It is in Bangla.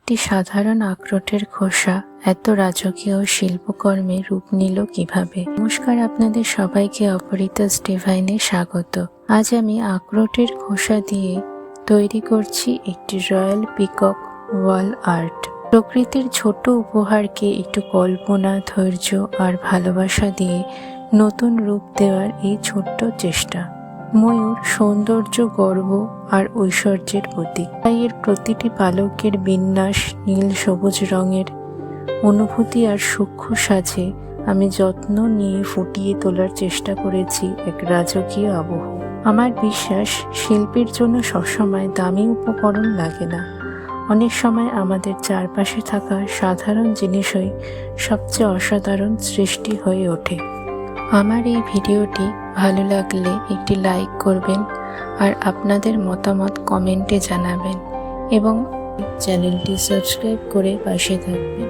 একটি সাধারণ আখরোটের খোসা এত রাজকীয় শিল্পকর্মে রূপ নিল কিভাবে। নমস্কার, আপনাদের সবাইকে অপরিতাস ডিভাইনে স্বাগত। আজ আমি আখরোটের খোসা দিয়ে তৈরি করছি একটি রয়্যাল পিকক ওয়াল আর্ট। প্রকৃতির ছোট উপহারকে একটু কল্পনা, ধৈর্য আর ভালোবাসা দিয়ে নতুন রূপ দেওয়ার এই ছোট্ট চেষ্টা। ময়ূর সৌন্দর্য, গর্ব আর ঐশ্বর্যের প্রতীক, তাই এর প্রতিটি পালকের বিন্যাস, নীল সবুজ রঙের অনুভূতি আর সূক্ষ্ম সাজে আমি যত্ন নিয়ে ফুটিয়ে তোলার চেষ্টা করেছি এক রাজকীয় আবহ। আমার বিশ্বাস, শিল্পীর জন্য সবসময় দামি উপকরণ লাগে না। অনেক সময় আমাদের চারপাশে থাকা সাধারণ জিনিসই সবচেয়ে অসাধারণ সৃষ্টি হয়ে ওঠে। আমার এই ভিডিওটি ভালো লাগলে একটি লাইক করবেন আর আপনাদের মতামত কমেন্টে জানাবেন এবং চ্যানেলটি সাবস্ক্রাইব করে পাশে থাকবেন।